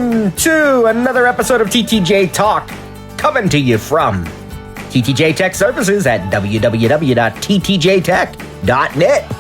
Welcome to another episode of TTJ Talk, coming to you from TTJ Tech Services at www.ttjtech.net.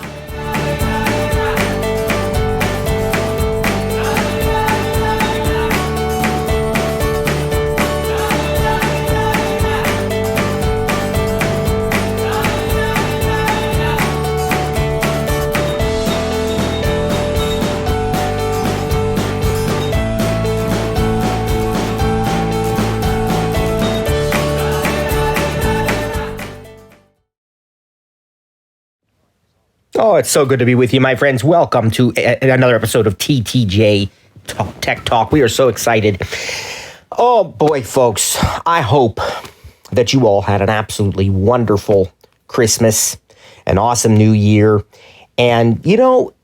Oh, it's so good to be with you, my friends. Welcome to another episode of TTJ Tech Talk. We are so excited. Oh, boy, folks. I hope that you all had an absolutely wonderful Christmas, an awesome New Year. And, you know,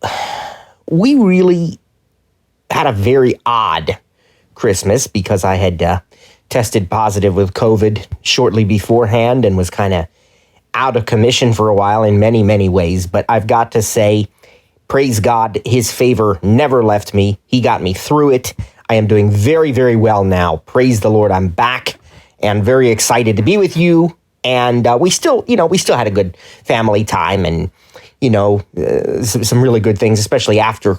we really had a very odd Christmas because I had tested positive with COVID shortly beforehand and was kind of out of commission for a while in many, many ways. But I've got to say, praise God, his favor never left me. He got me through it. I am doing very, very well now. Praise the Lord. I'm back and very excited to be with you. And we still had a good family time and, some really good things, especially after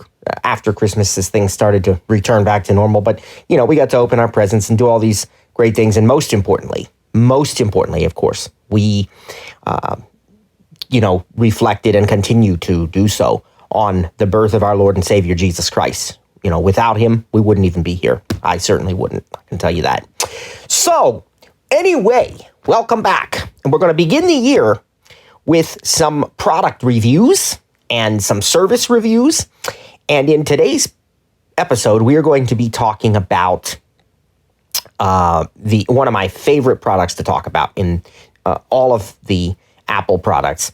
Christmas as things started to return back to normal. But, we got to open our presents and do all these great things. And most importantly, of course, we, reflected and continue to do so on the birth of our Lord and Savior, Jesus Christ. Without him, we wouldn't even be here. I certainly wouldn't. I can tell you that. So anyway, welcome back. And we're going to begin the year with some product reviews and some service reviews. And in today's episode, we are going to be talking about one of my favorite products to talk about in all of the Apple products,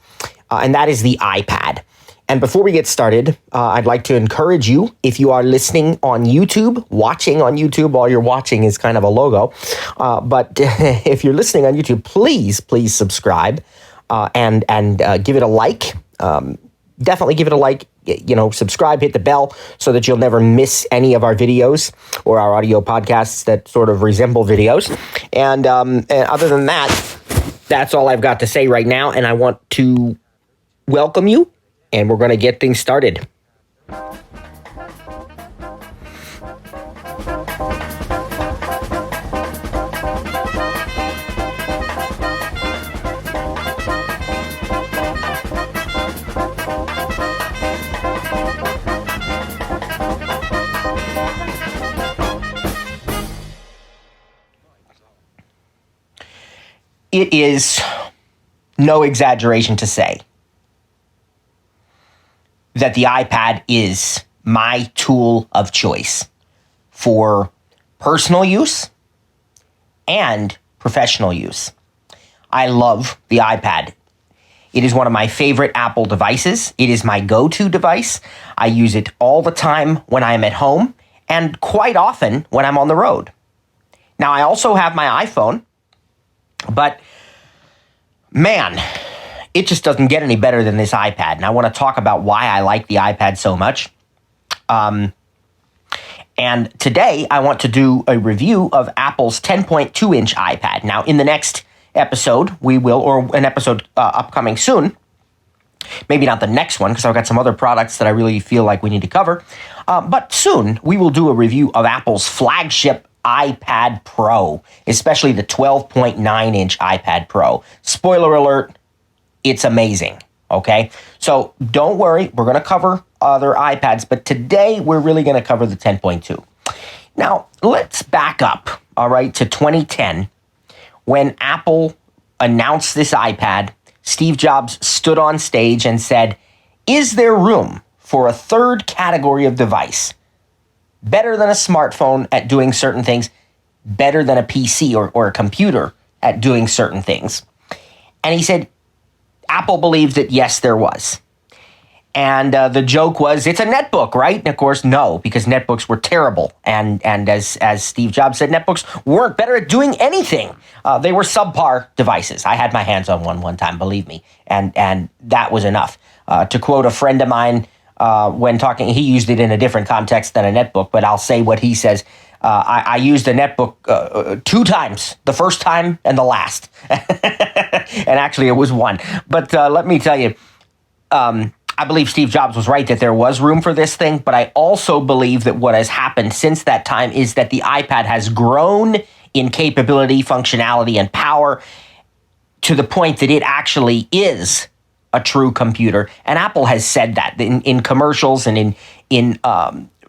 and that is the iPad. And before we get started, I'd like to encourage you, if you are listening on YouTube, watching on YouTube, all you're watching is kind of a logo, but if you're listening on YouTube, please subscribe and give it a like. Definitely give it a like. Subscribe, hit the bell so that you'll never miss any of our videos or our audio podcasts that sort of resemble videos. And other than that, that's all I've got to say right now. And I want to welcome you, and we're going to get things started. It is no exaggeration to say that the iPad is my tool of choice for personal use and professional use. I love the iPad. It is one of my favorite Apple devices. It is my go-to device. I use it all the time when I'm at home and quite often when I'm on the road. Now, I also have my iPhone, but man, it just doesn't get any better than this iPad. And I want to talk about why I like the iPad so much. And today I want to do a review of Apple's 10.2-inch iPad. Now, in the next episode, we will, or an episode upcoming soon, maybe not the next one, because I've got some other products that I really feel like we need to cover. But soon, we will do a review of Apple's flagship iPad Pro, especially the 12.9-inch iPad Pro. Spoiler alert, it's amazing, okay? So don't worry, we're going to cover other iPads, but today we're really going to cover the 10.2. Now, let's back up, all right, to 2010, when Apple announced this iPad. Steve Jobs stood on stage and said, "Is there room for a third category of device? Better than a smartphone at doing certain things, better than a PC or a computer at doing certain things?" And he said, Apple believed that yes, there was. And the joke was, it's a netbook, right? And of course, no, because netbooks were terrible. And as Steve Jobs said, netbooks weren't better at doing anything. They were subpar devices. I had my hands on one time, believe me. And that was enough. To quote a friend of mine, when talking, he used it in a different context than a netbook, but I'll say what he says. I used a netbook 2 times, the first time and the last. And actually, it was one. But let me tell you, I believe Steve Jobs was right that there was room for this thing, but I also believe that what has happened since that time is that the iPad has grown in capability, functionality, and power to the point that it actually is a true computer. And Apple has said that in commercials and in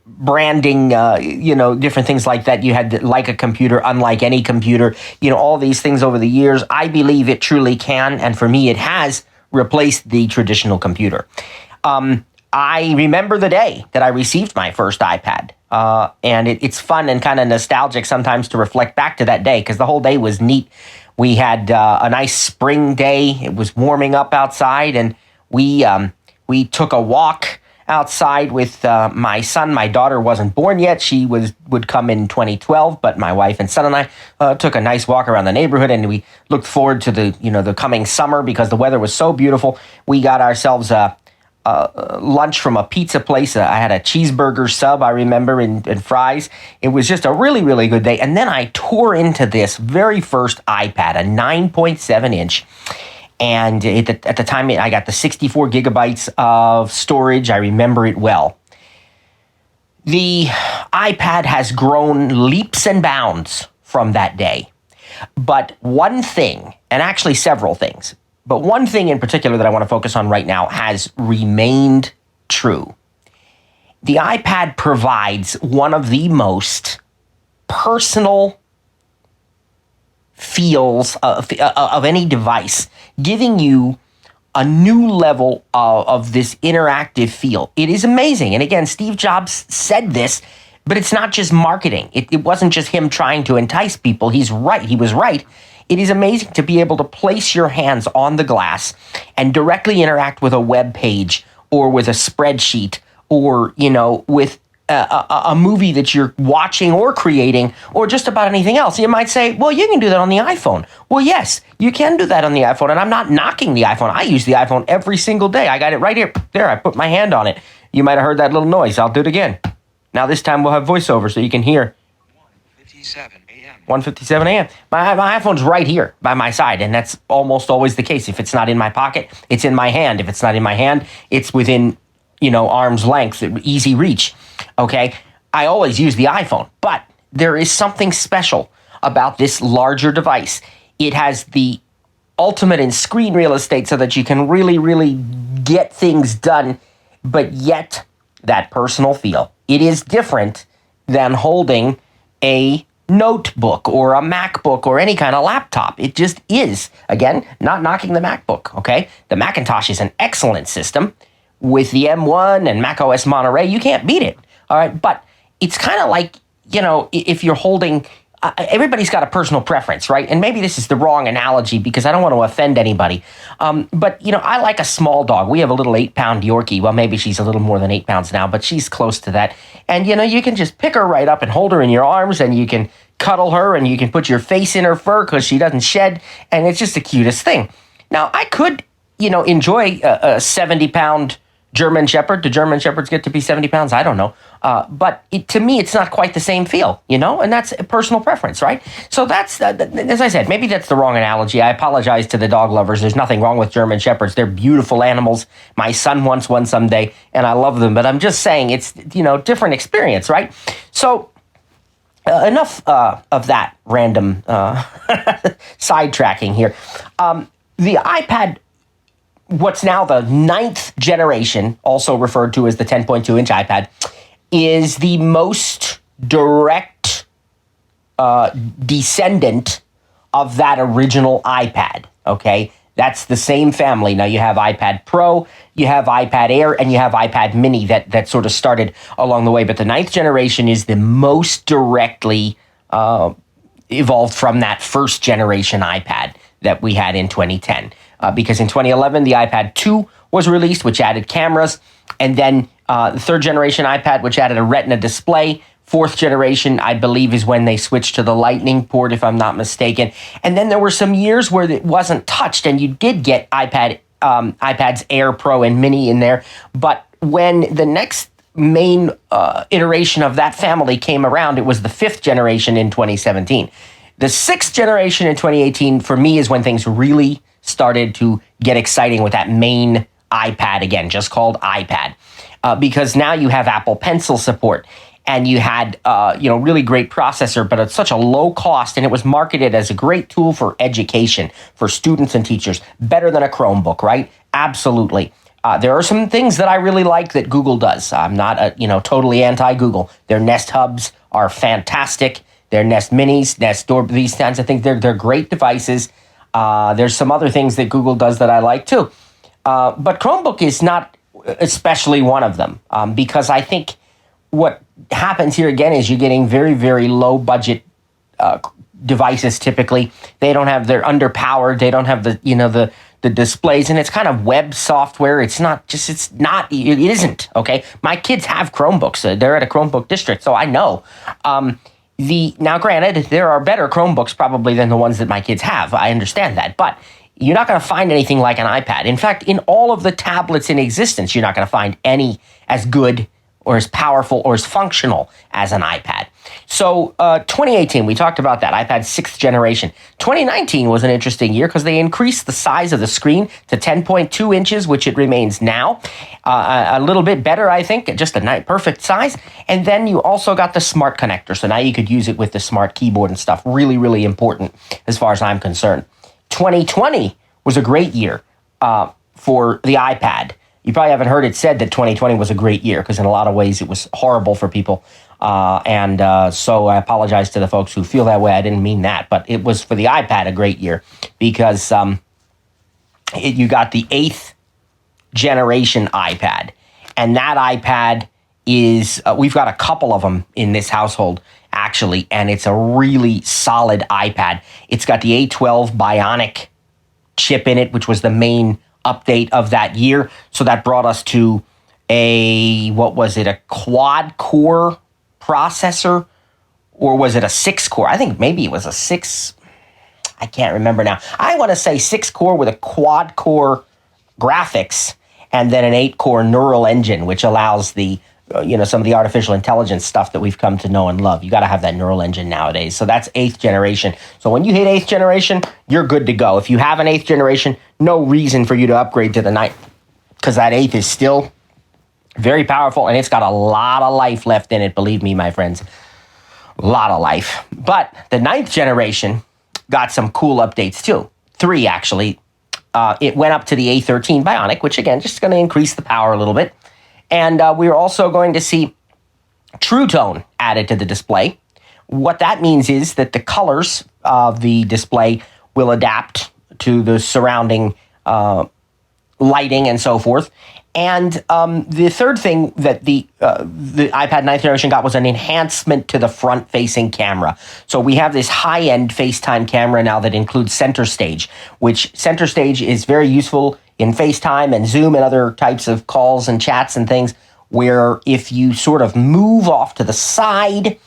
branding, different things like that. You had like a computer, unlike any computer, all these things over the years. I believe it truly can, and for me, it has replaced the traditional computer. I remember the day that I received my first iPad, and it's fun and kind of nostalgic sometimes to reflect back to that day because the whole day was neat. We had a nice spring day. It was warming up outside, and we took a walk outside with my son. My daughter wasn't born yet. She would come in 2012, but my wife and son and I took a nice walk around the neighborhood, and we looked forward to the coming summer because the weather was so beautiful. We got ourselves lunch from a pizza place. I had a cheeseburger sub, I remember, and fries. It was just a really, really good day. And then I tore into this very first iPad, a 9.7 inch. And at the time, I got the 64 gigabytes of storage. I remember it well. The iPad has grown leaps and bounds from that day. But one thing, and actually several things, but one thing in particular that I want to focus on right now has remained true. The iPad provides one of the most personal feels of any device, giving you a new level of this interactive feel. It is amazing. And again, Steve Jobs said this, but it's not just marketing. It wasn't just him trying to entice people. He's right. He was right. It is amazing to be able to place your hands on the glass and directly interact with a web page or with a spreadsheet or, with a movie that you're watching or creating or just about anything else. You might say, well, you can do that on the iPhone. Well, yes, you can do that on the iPhone. And I'm not knocking the iPhone. I use the iPhone every single day. I got it right here. There, I put my hand on it. You might have heard that little noise. I'll do it again. Now this time we'll have voiceover so you can hear. 1:57 a.m. 1:57 a.m. My iPhone's right here by my side, and that's almost always the case. If it's not in my pocket, it's in my hand. If it's not in my hand, it's within, arm's length, easy reach. Okay? I always use the iPhone, but there is something special about this larger device. It has the ultimate in screen real estate so that you can really, really get things done, but yet that personal feel. It is different than holding a notebook or a MacBook or any kind of laptop. It just is. Again, not knocking the MacBook, okay? The Macintosh is an excellent system. With the M1 and macOS Monterey, you can't beat it, all right? But it's kind of like, if you're holding... everybody's got a personal preference, right? And maybe this is the wrong analogy because I don't want to offend anybody. But, I like a small dog. We have a little 8-pound Yorkie. Well, maybe she's a little more than 8 pounds now, but she's close to that. And, you can just pick her right up and hold her in your arms, and you can cuddle her, and you can put your face in her fur because she doesn't shed, and it's just the cutest thing. Now, I could, enjoy a 70-pound German Shepherd. Do German Shepherds get to be 70 pounds? I don't know. But to me, it's not quite the same feel, and that's a personal preference, right? So that's, as I said, maybe that's the wrong analogy. I apologize to the dog lovers. There's nothing wrong with German Shepherds. They're beautiful animals. My son wants one someday, and I love them. But I'm just saying it's, different experience, right? So enough of that random sidetracking here. The iPad, what's now the 9th generation, also referred to as the 10.2-inch iPad, is the most direct descendant of that original iPad, okay? That's the same family. Now you have iPad Pro, you have iPad Air, and you have iPad Mini that sort of started along the way. But the 9th generation is the most directly evolved from that first generation iPad that we had in 2010. Because in 2011, the iPad 2 was released, which added cameras. And then the 3rd generation iPad, which added a Retina display. 4th generation, I believe, is when they switched to the Lightning port, if I'm not mistaken. And then there were some years where it wasn't touched, and you did get iPads Air, Pro, and Mini in there. But when the next main iteration of that family came around, it was the 5th generation in 2017. The 6th generation in 2018, for me, is when things really started to get exciting with that main iPad, again, just called iPad, because now you have Apple Pencil support, and you had really great processor, but at such a low cost, and it was marketed as a great tool for education, for students and teachers, better than a Chromebook, right? Absolutely. There are some things that I really like that Google does. I'm not totally anti-Google. Their Nest Hubs are fantastic. Their Nest Minis, Nest Door, these kinds of things, they're great devices. There's some other things that Google does that I like too. But Chromebook is not especially one of them, because I think what happens here again is you're getting very, very low budget devices typically. They're underpowered. They don't have the displays, and it's kind of web software. It isn't, okay? My kids have Chromebooks. They're at a Chromebook district, so I know. Now, granted, there are better Chromebooks probably than the ones that my kids have. I understand that, but you're not going to find anything like an iPad. In fact, in all of the tablets in existence, you're not going to find any as good or as powerful or as functional as an iPad. So 2018, we talked about that, iPad 6th generation. 2019 was an interesting year because they increased the size of the screen to 10.2 inches, which it remains now. A little bit better, I think, just a perfect size. And then you also got the smart connector. So now you could use it with the smart keyboard and stuff. Really, really important as far as I'm concerned. 2020 was a great year for the iPad. You probably haven't heard it said that 2020 was a great year, because in a lot of ways it was horrible for people. So I apologize to the folks who feel that way. I didn't mean that. But it was, for the iPad, a great year, because you got the 8th generation iPad. And that iPad is, we've got a couple of them in this household, actually, and it's a really solid iPad. It's got the A12 Bionic chip in it, which was the main update of that year. So that brought us to a quad-core processor, or was it a 6-core? I think maybe it was a 6. I can't remember now. I want to say 6-core with a quad-core graphics, and then an 8-core neural engine, which allows the some of the artificial intelligence stuff that we've come to know and love. You got to have that neural engine nowadays. So that's 8th generation. So when you hit 8th generation, you're good to go. If you have an 8th generation, no reason for you to upgrade to the 9th, because that 8th is still very powerful, and it's got a lot of life left in it, believe me, my friends. A lot of life. But the 9th generation got some cool updates too. 3, actually. It went up to the A13 Bionic, which, again, just going to increase the power a little bit. And we're also going to see True Tone added to the display. What that means is that the colors of the display will adapt to the surrounding lighting and so forth. And the third thing that the iPad 9th generation got was an enhancement to the front-facing camera. So we have this high-end FaceTime camera now that includes Center Stage, which Center Stage is very useful in FaceTime and Zoom and other types of calls and chats and things, where if you sort of move off to the side,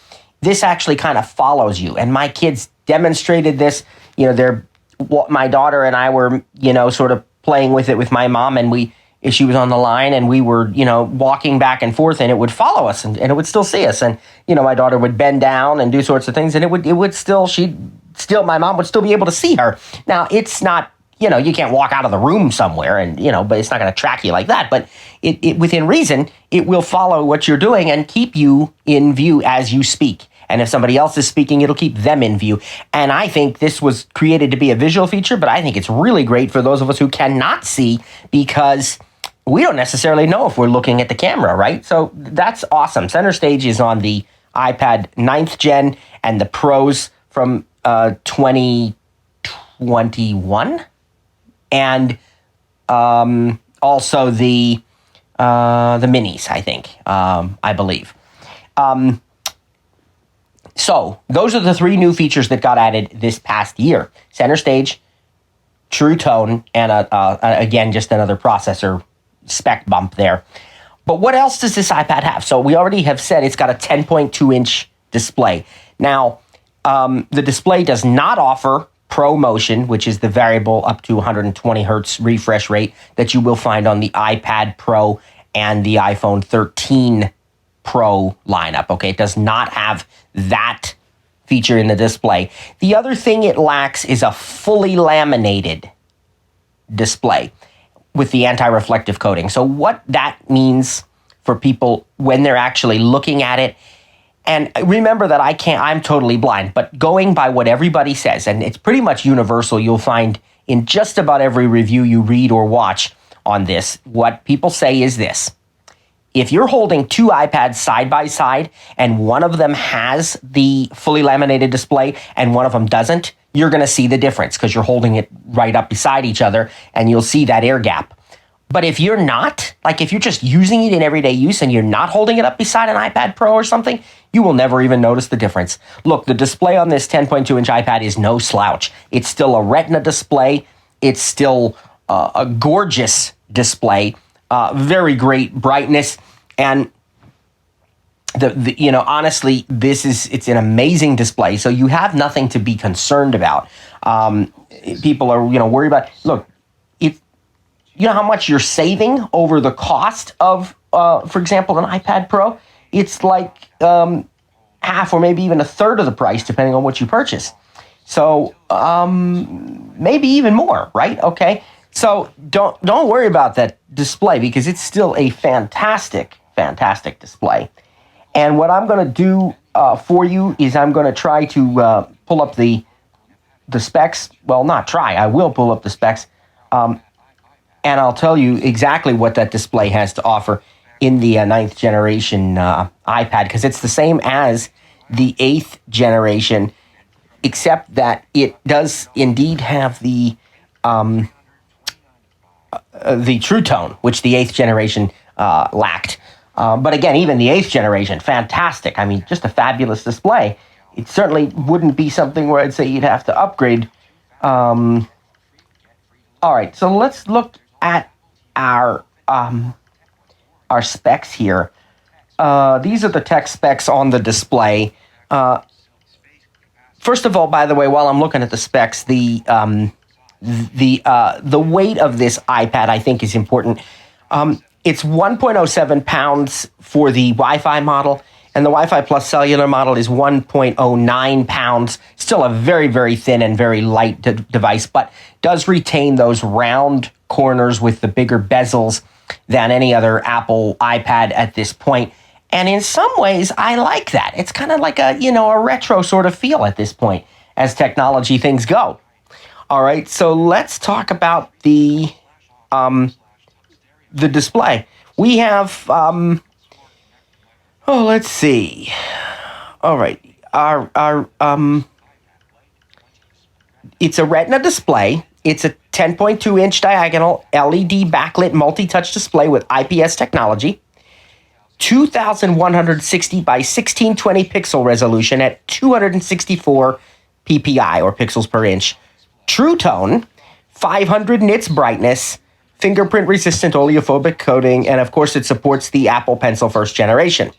this actually kind of follows you. And my kids demonstrated this. My daughter and I were, sort of playing with it with my mom, and she was on the line, and we were, walking back and forth, and it would follow us, and it would still see us. And, my daughter would bend down and do sorts of things, and my mom would still be able to see her. Now, it's not, you can't walk out of the room somewhere and, but it's not going to track you like that. But it within reason, it will follow what you're doing and keep you in view as you speak. And if somebody else is speaking, it'll keep them in view. And I think this was created to be a visual feature, but I think it's really great for those of us who cannot see, because we don't necessarily know if we're looking at the camera, right? So that's awesome. Center Stage is on the iPad 9th gen and the Pros from 2021. And also the Minis, I think, I believe. So those are the 3 new features that got added this past year: Center Stage, True Tone, and again, just another processor spec bump there. But what else does this iPad have? So we already have said it's got a 10.2-inch display. Now, the display does not offer ProMotion, which is the variable up to 120 hertz refresh rate that you will find on the iPad Pro and the iPhone 13 Pro lineup. Okay, it does not have that feature in the display. The other thing it lacks is a fully laminated display with the anti-reflective coating. So what that means for people when they're actually looking at it, and remember that I'm totally blind, but going by what everybody says, and it's pretty much universal, you'll find in just about every review you read or watch on this, what people say is this: if you're holding two iPads side by side and one of them has the fully laminated display and one of them doesn't, you're going to see the difference because you're holding it right up beside each other and you'll see that air gap. But if you're not, like if you're just using it in everyday use and you're not holding it up beside an iPad Pro or something, you will never even notice the difference. Look, the display on this 10.2-inch iPad is no slouch. It's still a Retina display. It's still a gorgeous display, very great brightness, and honestly, it's an amazing display. So you have nothing to be concerned about. People are worried about. Look, you know how much you're saving over the cost of, for example, an iPad Pro? It's like half or maybe even a third of the price, depending on what you purchase. So maybe even more, right? Okay. So don't worry about that display because it's still a fantastic display. And what I'm going to do for you is I'm going to try to pull up the specs. Well, not try. I will pull up the specs. And I'll tell you exactly what that display has to offer in the 9th generation iPad, because it's the same as the 8th generation, except that it does indeed have the True Tone, which the 8th generation lacked. But again, even the 8th generation, fantastic. I mean, just a fabulous display. It certainly wouldn't be something where I'd say you'd have to upgrade. All right, so let's look at our specs here. These are the tech specs on the display. First of all, by the way, while I'm looking at the specs, the weight of this iPad, I think, is important. It's 1.07 pounds for the Wi-Fi model, and the Wi-Fi plus cellular model is 1.09 pounds. Still a very, very thin and very light device, but does retain those round corners with the bigger bezels than any other Apple iPad at this point. And in some ways, I like that. It's kind of like a retro sort of feel at this point as technology things go. All right, so let's talk about the display. We have, let's see. All right, it's a Retina display. It's a 10.2-inch diagonal LED backlit multi-touch display with IPS technology. 2,160 by 1620 pixel resolution at 264 ppi or pixels per inch. True Tone, 500 nits brightness, fingerprint resistant oleophobic coating, and of course it supports the Apple Pencil first generation.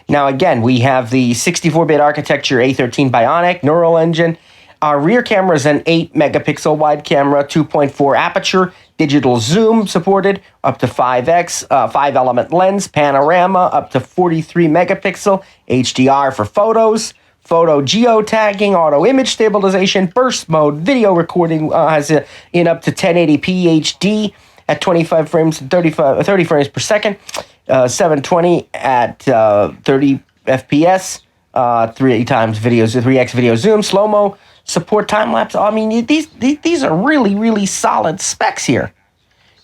Now again, we have the 64-bit architecture A13 Bionic neural engine. Our rear camera is an 8 megapixel wide camera, 2.4 aperture, digital zoom supported, up to 5x, 5-element lens, panorama, up to 43 megapixel, HDR for photos, photo geotagging, auto image stabilization, burst mode, video recording has in up to 1080p HD at 25 frames, 30 frames per second, 720 at 30 FPS, 3x video zoom, slow-mo, support time-lapse. I mean, these are really, really solid specs here.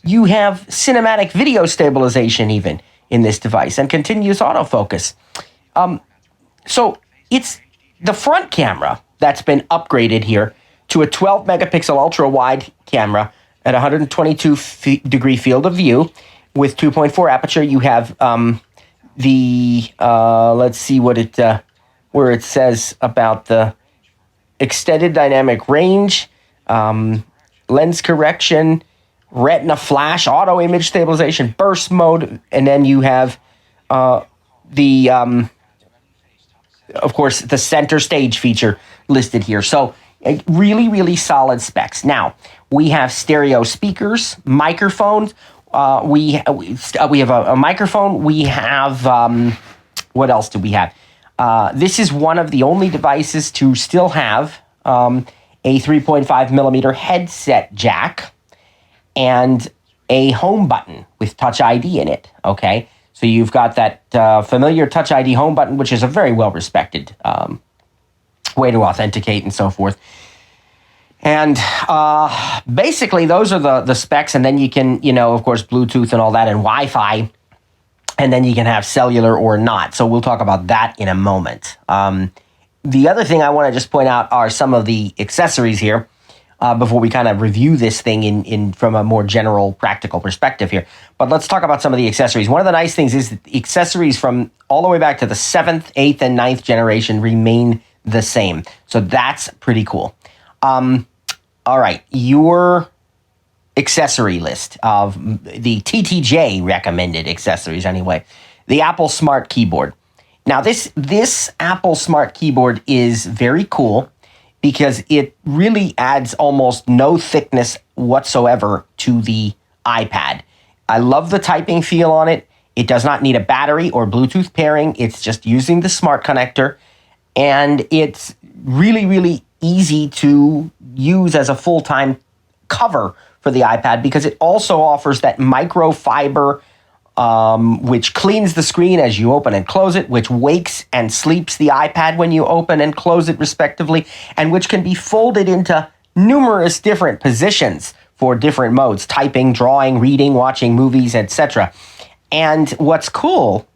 You have cinematic video stabilization even in this device and continuous autofocus. So it's the front camera that's been upgraded here to a 12-megapixel ultra-wide camera at 122-degree field of view with 2.4 aperture. You have let's see what where it says about the extended dynamic range, lens correction, retina flash, auto image stabilization, burst mode, and then you have of course, the center stage feature listed here. So really, really solid specs. Now, we have stereo speakers, microphones. We have a microphone. We have What else do we have? This is one of the only devices to still have a 3.5 millimeter headset jack and a home button with Touch ID in it, okay? So you've got that familiar Touch ID home button, which is a very well-respected way to authenticate and so forth. And basically, those are the specs, and then you can, of course, Bluetooth and all that, and Wi-Fi, and then you can have cellular or not. So we'll talk about that in a moment. The other thing I want to just point out are some of the accessories here before we kind of review this thing in from a more general, practical perspective here. But let's talk about some of the accessories. One of the nice things is that the accessories from all the way back to the 7th, 8th, and 9th generation remain the same. So that's pretty cool. All right, your accessory list of the TTJ recommended accessories anyway. The Apple Smart Keyboard. Now, this Apple Smart Keyboard is very cool because it really adds almost no thickness whatsoever to the iPad. I love the typing feel on it. It does not need a battery or Bluetooth pairing. It's just using the smart connector, and it's really, really easy to use as a full-time cover for the iPad because it also offers that microfiber which cleans the screen as you open and close it, which wakes and sleeps the iPad when you open and close it respectively, and which can be folded into numerous different positions for different modes: typing, drawing, reading, watching movies, etc. And what's cool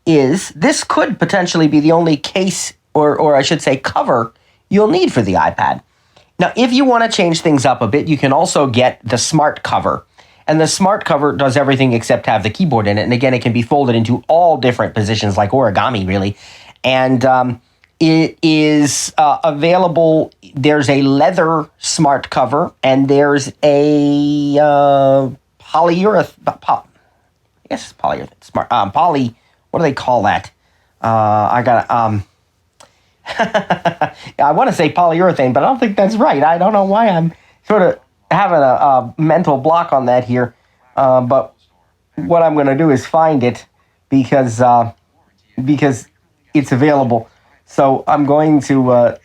is this could potentially be the only case, or I should say cover, you'll need for the iPad. Now, if you want to change things up a bit, you can also get the smart cover. And the smart cover does everything except have the keyboard in it. And again, it can be folded into all different positions, like origami, really. And it is available. There's a leather smart cover, and there's a polyurethane. I guess it's polyurethane. Smart What do they call that? I want to say polyurethane, but I don't think that's right. I don't know why I'm sort of having a mental block on that here. But what I'm going to do is find it because it's available. So I'm going to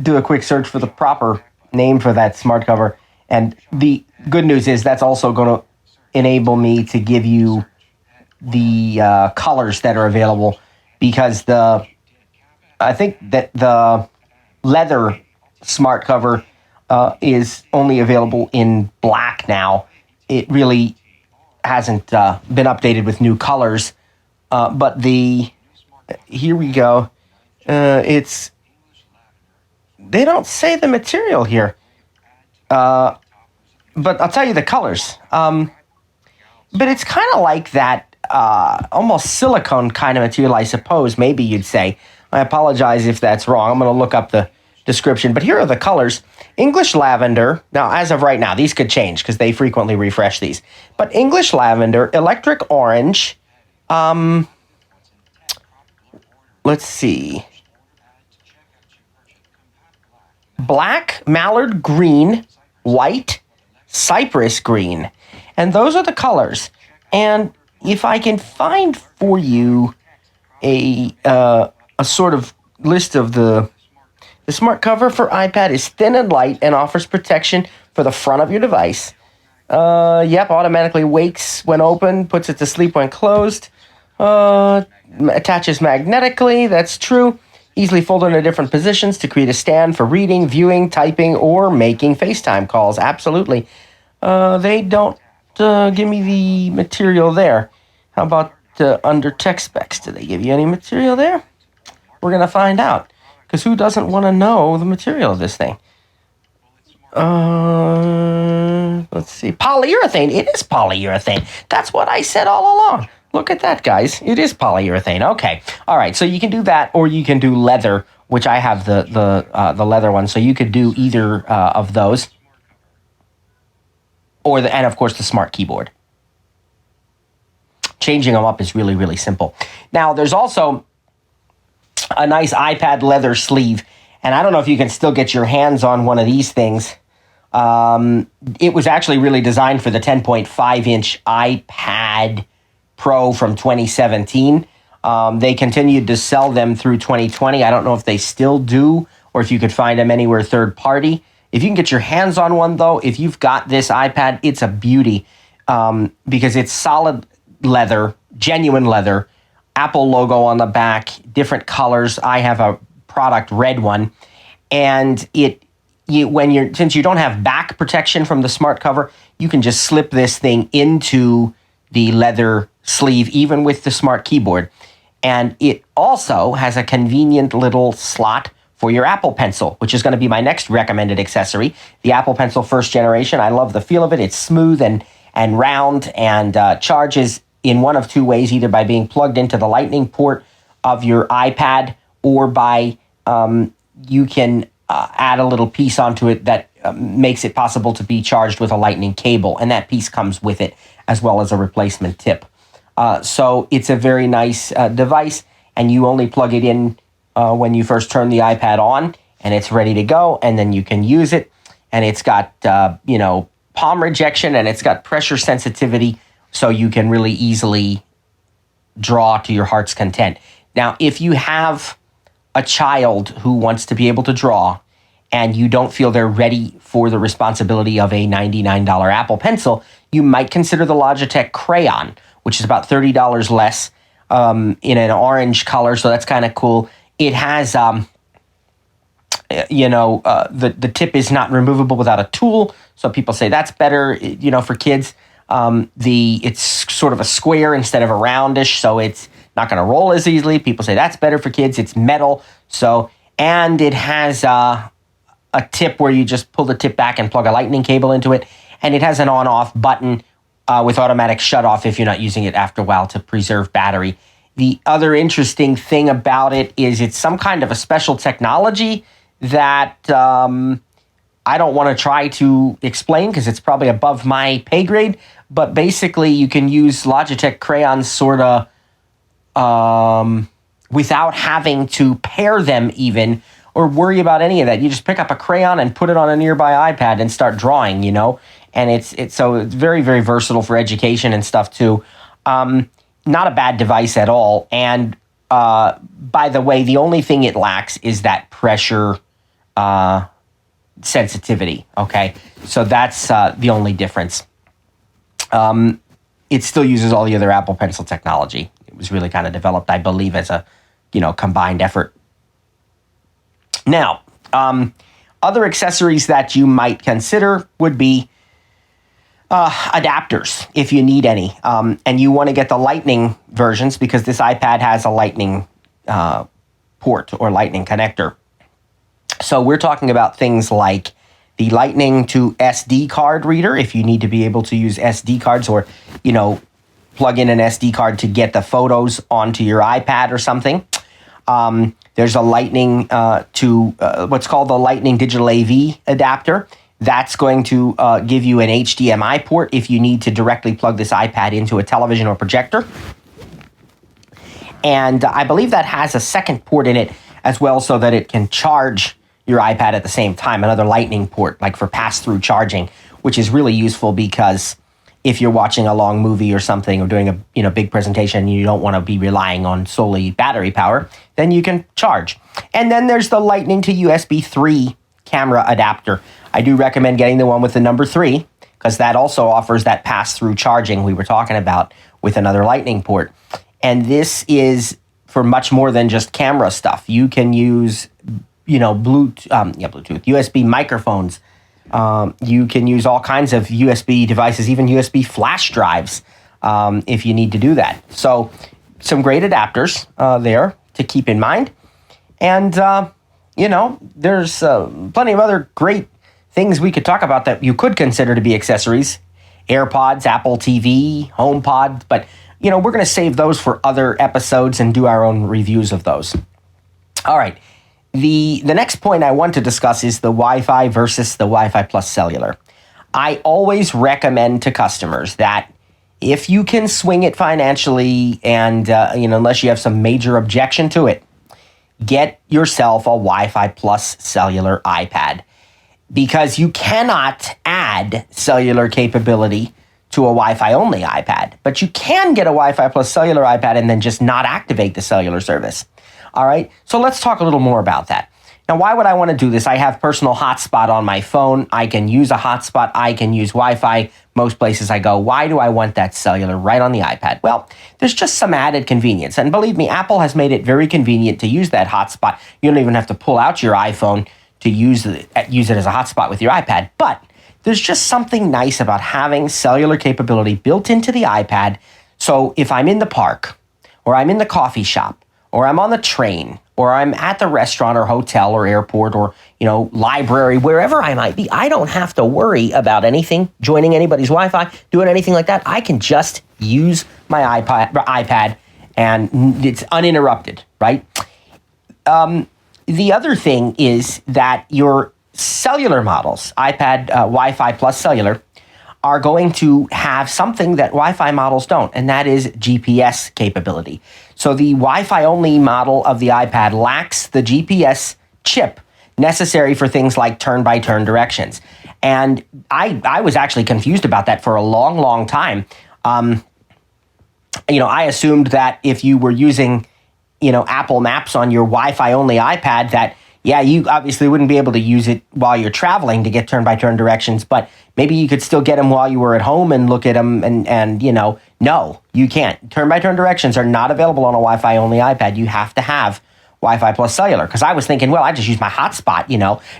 do a quick search for the proper name for that smart cover. And the good news is that's also going to enable me to give you the colors that are available, because I think that the leather smart cover is only available in black now. It really hasn't been updated with new colors. But here we go. They don't say the material here. But I'll tell you the colors. But it's kind of like that almost silicone kind of material, I suppose, maybe you'd say. I apologize if that's wrong. I'm going to look up the description. But here are the colors. English lavender. Now, as of right now, these could change because they frequently refresh these. But English lavender, electric orange. Let's see. Black, mallard green, white, cypress green. And those are the colors. And if I can find for you a sort of list of the smart cover for iPad is thin and light and offers protection for the front of your device. Automatically wakes when open, puts it to sleep when closed. Attaches magnetically, that's true. Easily folded into different positions to create a stand for reading, viewing, typing, or making FaceTime calls. Absolutely. They don't give me the material there. How about under tech specs? Do they give you any material there? We're going to find out. Because who doesn't want to know the material of this thing? Let's see. Polyurethane. It is polyurethane. That's what I said all along. Look at that, guys. It is polyurethane. Okay. All right. So you can do that, or you can do leather, which I have the leather one. So you could do either of those, and of course the smart keyboard. Changing them up is really, really simple. Now, there's also a nice iPad leather sleeve, and I don't know if you can still get your hands on one of these things. It was actually really designed for the 10.5-inch iPad Pro from 2017. They continued to sell them through 2020. I don't know if they still do or if you could find them anywhere third party. If you can get your hands on one, though, if you've got this iPad, it's a beauty because it's solid leather, genuine leather, Apple logo on the back, different colors. I have a product red one, and since you don't have back protection from the smart cover, you can just slip this thing into the leather sleeve, even with the smart keyboard. And it also has a convenient little slot for your Apple Pencil, which is going to be my next recommended accessory. The Apple Pencil first generation. I love the feel of it. It's smooth and round and charges in one of two ways, either by being plugged into the lightning port of your iPad or by you can add a little piece onto it that makes it possible to be charged with a lightning cable. And that piece comes with it as well as a replacement tip. So it's a very nice device, and you only plug it in when you first turn the iPad on, and it's ready to go, and then you can use it. And it's got, palm rejection, and it's got pressure sensitivity, so you can really easily draw to your heart's content. Now, if you have a child who wants to be able to draw, and you don't feel they're ready for the responsibility of a $99 Apple Pencil, you might consider the Logitech Crayon, which is about $30 less in an orange color, so that's kind of cool. It has, the tip is not removable without a tool, so people say that's better, for kids. It's sort of a square instead of a roundish, so it's not going to roll as easily. People say that's better for kids. It's metal, and it has a tip where you just pull the tip back and plug a lightning cable into it, and it has an on-off button with automatic shut-off if you're not using it after a while to preserve battery. The other interesting thing about it is it's some kind of a special technology that I don't want to try to explain because it's probably above my pay grade, but basically you can use Logitech Crayons sort of without having to pair them even or worry about any of that. You just pick up a crayon and put it on a nearby iPad and start drawing, and it's very, very versatile for education and stuff too. Not a bad device at all. And by the way, the only thing it lacks is that pressure sensitivity. Okay, so that's the only difference. It still uses all the other Apple Pencil technology. It was really kind of developed, I believe, as a combined effort. Now, other accessories that you might consider would be adapters, if you need any. And you want to get the lightning versions because this iPad has a lightning port or lightning connector. So we're talking about things like the lightning to SD card reader, if you need to be able to use SD cards or, plug in an SD card to get the photos onto your iPad or something. There's a lightning to what's called the Lightning Digital AV adapter. That's going to give you an HDMI port if you need to directly plug this iPad into a television or projector. And I believe that has a second port in it as well so that it can charge your iPad at the same time, another lightning port, like for pass-through charging, which is really useful because if you're watching a long movie or something or doing a big presentation and you don't want to be relying on solely battery power, then you can charge. And then there's the Lightning to USB 3 camera adapter. I do recommend getting the one with the number 3 because that also offers that pass-through charging we were talking about with another lightning port. And this is for much more than just camera stuff. You can use, Bluetooth, USB microphones. You can use all kinds of USB devices, even USB flash drives, if you need to do that. So some great adapters there to keep in mind. And, there's plenty of other great things we could talk about that you could consider to be accessories. AirPods, Apple TV, HomePod. But, we're going to save those for other episodes and do our own reviews of those. All right. The next point I want to discuss is the Wi-Fi versus the Wi-Fi plus cellular. I always recommend to customers that if you can swing it financially and, unless you have some major objection to it, get yourself a Wi-Fi plus cellular iPad because you cannot add cellular capability to a Wi-Fi only iPad. But you can get a Wi-Fi plus cellular iPad and then just not activate the cellular service. All right, so let's talk a little more about that. Now, why would I want to do this? I have personal hotspot on my phone. I can use a hotspot. I can use Wi-Fi most places I go. Why do I want that cellular right on the iPad? Well, there's just some added convenience. And believe me, Apple has made it very convenient to use that hotspot. You don't even have to pull out your iPhone to use it as a hotspot with your iPad. But there's just something nice about having cellular capability built into the iPad. So if I'm in the park, or I'm in the coffee shop, or I'm on the train, or I'm at the restaurant or hotel or airport or, library, wherever I might be, I don't have to worry about anything, joining anybody's Wi-Fi, doing anything like that. I can just use my iPad and it's uninterrupted, right? The other thing is that your cellular models, iPad, Wi-Fi plus cellular, are going to have something that Wi-Fi models don't, and that is GPS capability. So the Wi-Fi only model of the iPad lacks the GPS chip necessary for things like turn-by-turn directions. And I was actually confused about that for a long, long time. I assumed that if you were using, Apple Maps on your Wi-Fi only iPad, that you obviously wouldn't be able to use it while you're traveling to get turn-by-turn directions, but maybe you could still get them while you were at home and look at them and no, you can't. Turn-by-turn directions are not available on a Wi-Fi only iPad. You have to have Wi-Fi plus cellular, because I was thinking, well, I just use my hotspot,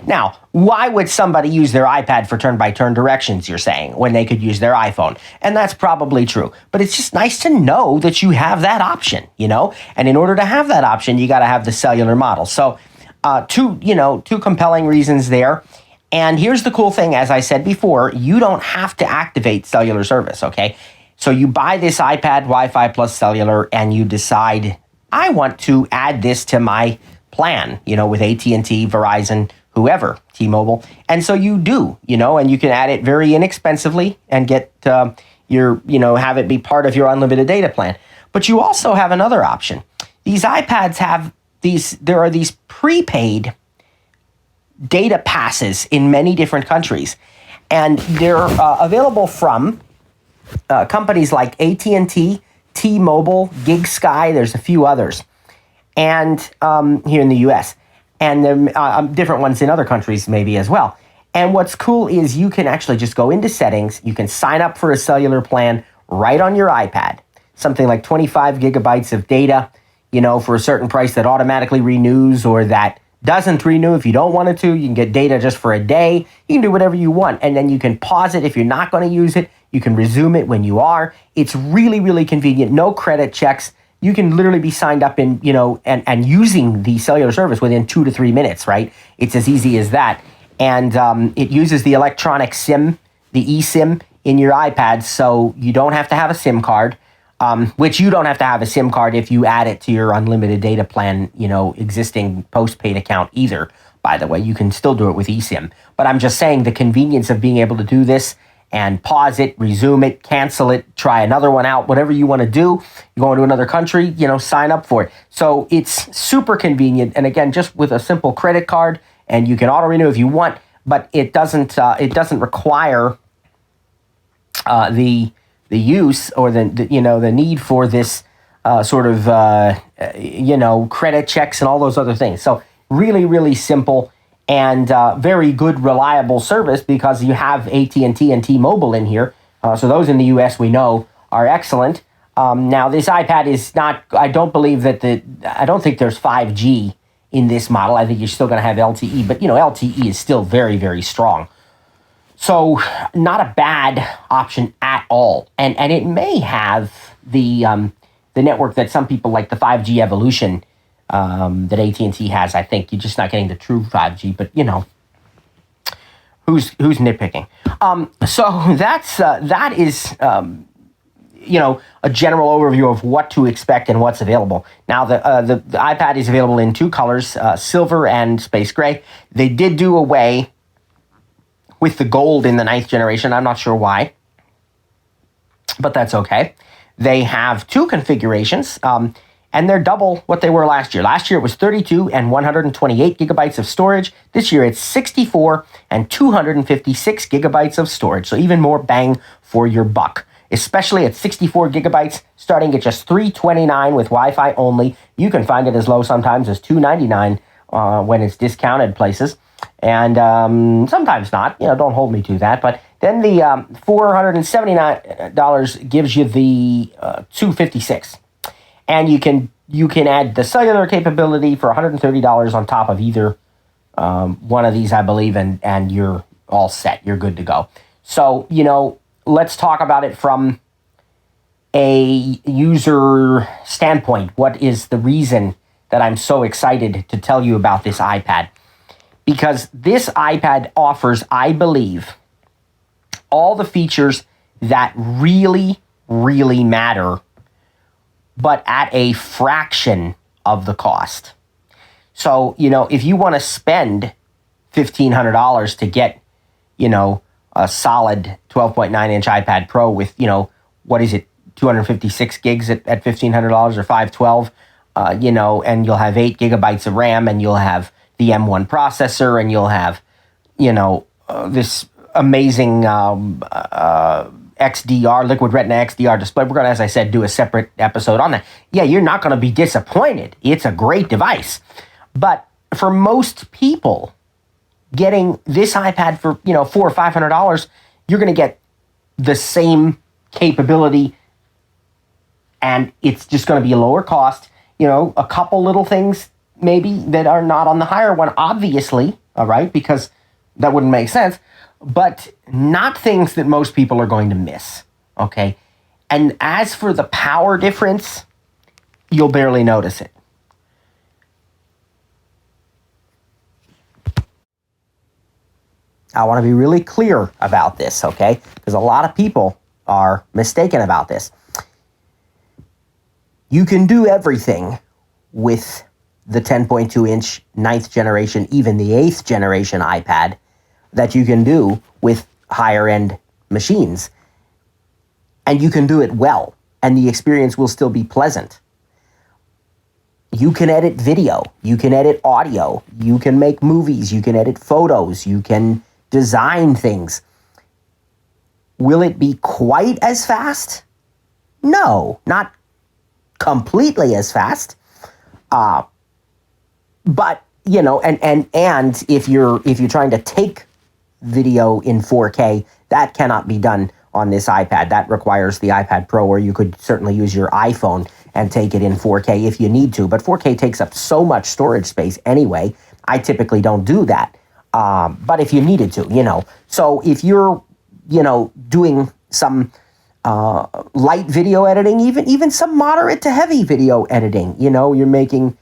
Now, why would somebody use their iPad for turn-by-turn directions, you're saying, when they could use their iPhone? And that's probably true. But it's just nice to know that you have that option, And in order to have that option, you got to have the cellular model. So two compelling reasons there. And here's the cool thing, as I said before, you don't have to activate cellular service, okay? So you buy this iPad Wi-Fi plus cellular and you decide, I want to add this to my plan, with AT&T, Verizon, whoever, T-Mobile. And so you do, and you can add it very inexpensively and get have it be part of your unlimited data plan. But you also have another option. These iPads have there are these prepaid data passes in many different countries, and they're available from companies like AT&T, T-Mobile, GigSky. There's a few others, and here in the U.S., and different ones in other countries maybe as well. And what's cool is you can actually just go into settings. You can sign up for a cellular plan right on your iPad, something like 25 gigabytes of data, for a certain price that automatically renews or that doesn't renew. If you don't want it to, you can get data just for a day. You can do whatever you want. And then you can pause it if you're not going to use it. You can resume it when you are. It's really, really convenient. No credit checks. You can literally be signed up in, and using the cellular service within 2 to 3 minutes, right? It's as easy as that. And it uses the electronic SIM, the eSIM in your iPad. So you don't have to have a SIM card. Which you don't have to have a SIM card if you add it to your unlimited data plan, existing postpaid account either. By the way, you can still do it with eSIM. But I'm just saying the convenience of being able to do this and pause it, resume it, cancel it, try another one out, whatever you want to do. You're going to another country, sign up for it. So it's super convenient. And again, just with a simple credit card, and you can auto renew if you want, but it doesn't require the use or the need for this credit checks and all those other things. So really, really simple and very good, reliable service because you have AT&T and T-Mobile in here. So those in the U.S. we know are excellent. Now this iPad is not. I don't think there's 5G in this model. I think you're still going to have LTE, but LTE is still very, very strong. So not a bad option at all. And it may have the network that some people like, the 5G evolution that AT&T has. I think you're just not getting the true 5G, but who's nitpicking? So that is a general overview of what to expect and what's available. Now the iPad is available in two colors, silver and space gray. They did do away with the gold in the 9th generation. I'm not sure why, but that's okay. They have two configurations, and they're double what they were last year. Last year it was 32 and 128 gigabytes of storage. This year it's 64 and 256 gigabytes of storage. So even more bang for your buck, especially at 64 gigabytes, starting at just $329 with Wi-Fi only. You can find it as low sometimes as $299 when it's discounted places. And sometimes not, don't hold me to that. But then the $479 gives you the 256. And you can add the cellular capability for $130 on top of either one of these, I believe, and you're all set. You're good to go. So, let's talk about it from a user standpoint. What is the reason that I'm so excited to tell you about this iPad? Because this iPad offers, I believe, all the features that really, really matter, but at a fraction of the cost. So, if you want to spend $1,500 to get, a solid 12.9-inch iPad Pro with, 256 gigs at $1,500 or 512, and you'll have 8 gigabytes of RAM, and you'll have the M1 processor, and you'll have, this amazing XDR, Liquid Retina XDR display. We're going to, as I said, do a separate episode on that. Yeah, you're not going to be disappointed. It's a great device. But for most people, getting this iPad for, $400 or $500, you're going to get the same capability, and it's just going to be a lower cost. A couple little things maybe that are not on the higher one, obviously, all right, because that wouldn't make sense, but not things that most people are going to miss, okay? And as for the power difference, you'll barely notice it. I want to be really clear about this, okay? Because a lot of people are mistaken about this. You can do everything with the 10.2-inch 9th generation, even the 8th generation iPad, that you can do with higher-end machines. And you can do it well, and the experience will still be pleasant. You can edit video, you can edit audio, you can make movies, you can edit photos, you can design things. Will it be quite as fast? No, not completely as fast. But, and if you're trying to take video in 4K, that cannot be done on this iPad. That requires the iPad Pro, or you could certainly use your iPhone and take it in 4K if you need to. But 4K takes up so much storage space anyway. I typically don't do that. But if you needed to, So if you're, doing some light video editing, even some moderate to heavy video editing, you're making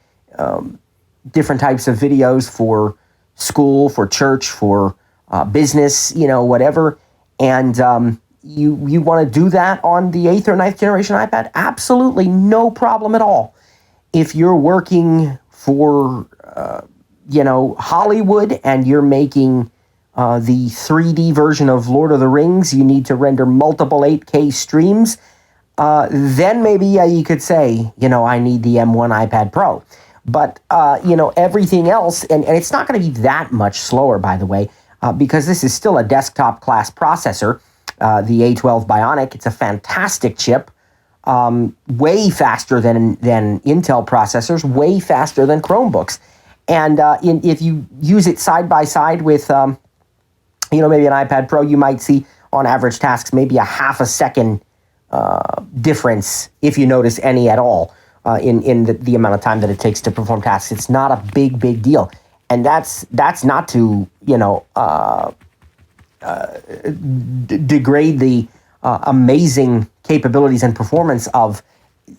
different types of videos for school, for church, for business, whatever. And you want to do that on the 8th or 9th generation iPad? Absolutely no problem at all. If you're working for, Hollywood, and you're making the 3D version of Lord of the Rings, you need to render multiple 8K streams, then maybe you could say, I need the M1 iPad Pro. But, everything else, and it's not going to be that much slower, by the way, because this is still a desktop class processor, the A12 Bionic. It's a fantastic chip, way faster than Intel processors, way faster than Chromebooks. And if you use it side by side with, maybe an iPad Pro, you might see on average tasks maybe a half a second difference, if you notice any at all, in the amount of time that it takes to perform tasks. It's not a big deal. And that's not to, degrade the amazing capabilities and performance of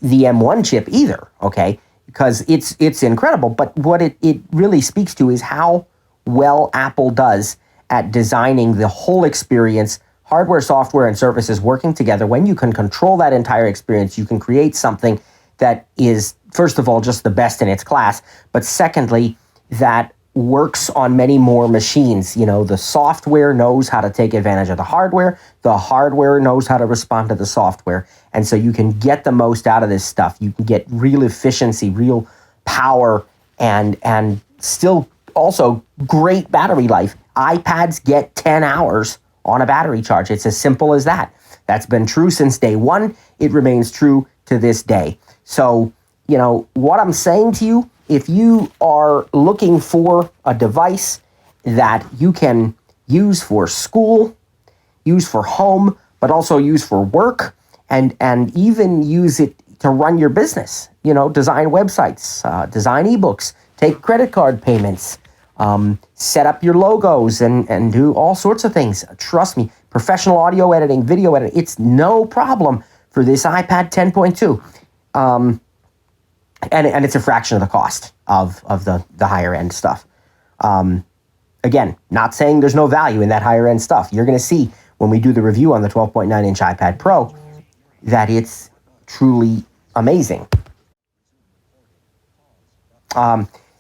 the M1 chip either, okay? Because it's incredible. But what it really speaks to is how well Apple does at designing the whole experience, hardware, software, and services working together. When you can control that entire experience, you can create something that is, first of all, just the best in its class, but secondly, that works on many more machines. You know, the software knows how to take advantage of the hardware knows how to respond to the software. And so you can get the most out of this stuff. You can get real efficiency, real power, and still also great battery life. iPads get 10 hours on a battery charge. It's as simple as that. That's been true since day one. It remains true to this day. So, you know, what I'm saying to you, if you are looking for a device that you can use for school, use for home, but also use for work, and even use it to run your business, you know, design websites, design ebooks, take credit card payments, set up your logos and do all sorts of things. Trust me, professional audio editing, video editing, it's no problem for this iPad 10.2. And it's a fraction of the cost of the higher end stuff. Again, not saying there's no value in that higher end stuff. You're going to see when we do the review on the 12.9 inch iPad Pro that it's truly amazing.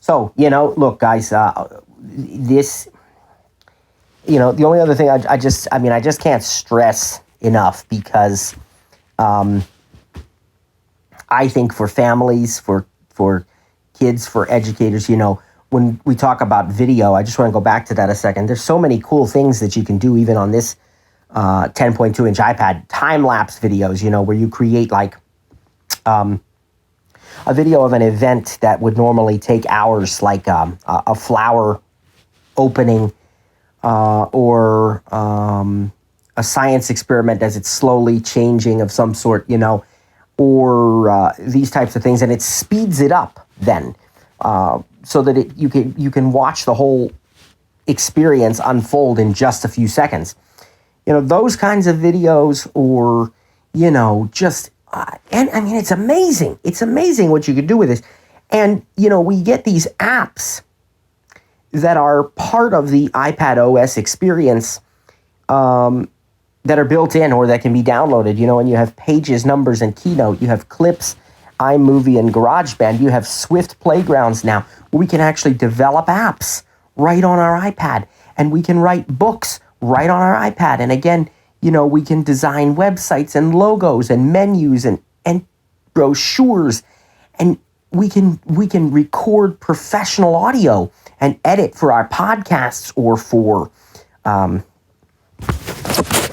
So, you know, look, guys, this, you know, the only other thing I just can't stress enough, because I think for families, for kids, for educators, you know, when we talk about video, I just want to go back to that a second. There's so many cool things that you can do even on this 10.2 inch iPad. Time-lapse videos, you know, where you create like a video of an event that would normally take hours, like a flower opening or a science experiment as it's slowly changing of some sort, you know, or these types of things, and it speeds it up then, so that you can watch the whole experience unfold in just a few seconds. You know, those kinds of videos, or, you know, just and I mean, it's amazing. It's amazing what you could do with this. And, you know, we get these apps that are part of the iPad OS experience, that are built in or that can be downloaded, you know, and you have Pages, Numbers, and Keynote. You have Clips, iMovie, and GarageBand. You have Swift Playgrounds now, where we can actually develop apps right on our iPad, and we can write books right on our iPad. And again, you know, we can design websites and logos and menus and brochures, and we can record professional audio and edit for our podcasts or for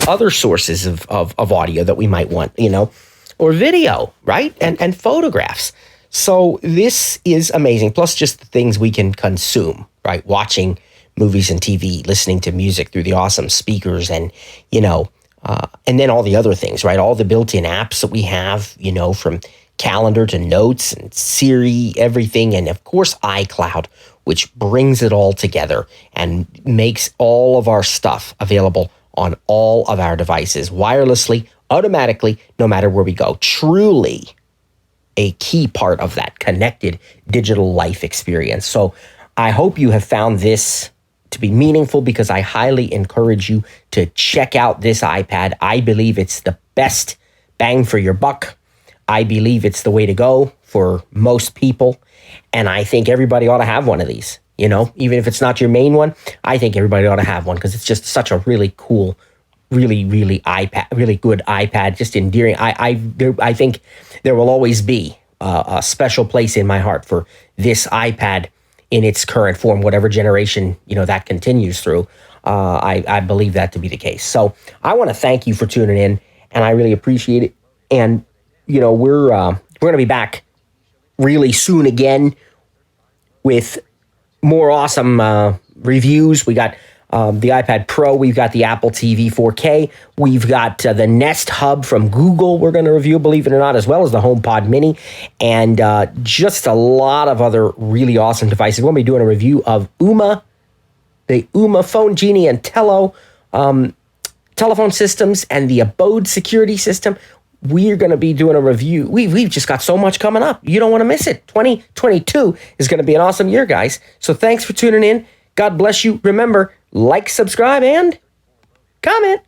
other sources of audio that we might want, you know, or video, right? And photographs. So this is amazing. Plus just the things we can consume, right? Watching movies and TV, listening to music through the awesome speakers, and, you know, and then all the other things, right? All the built-in apps that we have, you know, from Calendar to Notes and Siri, everything. And of course, iCloud, which brings it all together and makes all of our stuff available on all of our devices, wirelessly, automatically, no matter where we go. Truly a key part of that connected digital life experience. So I hope you have found this to be meaningful, because I highly encourage you to check out this iPad. I believe it's the best bang for your buck. I believe it's the way to go for most people. And I think everybody ought to have one of these. You know, even if it's not your main one, I think everybody ought to have one, because it's just such a really cool, really good iPad, just endearing. I think there will always be a special place in my heart for this iPad in its current form, whatever generation, you know, that continues through. I believe that to be the case. So I want to thank you for tuning in, and I really appreciate it. And, you know, we're going to be back really soon again with more awesome reviews. We got the iPad Pro. We've got the Apple TV 4K. We've got the Nest Hub from Google we're going to review, believe it or not, as well as the HomePod Mini, and just a lot of other really awesome devices. We'll be doing a review of the Uma Phone Genie and Tello telephone systems, and the Abode security system. We're going to be doing a review. We've just got so much coming up. You don't want to miss it. 2022 is going to be an awesome year, guys. So thanks for tuning in. God bless you. Remember, like, subscribe, and comment.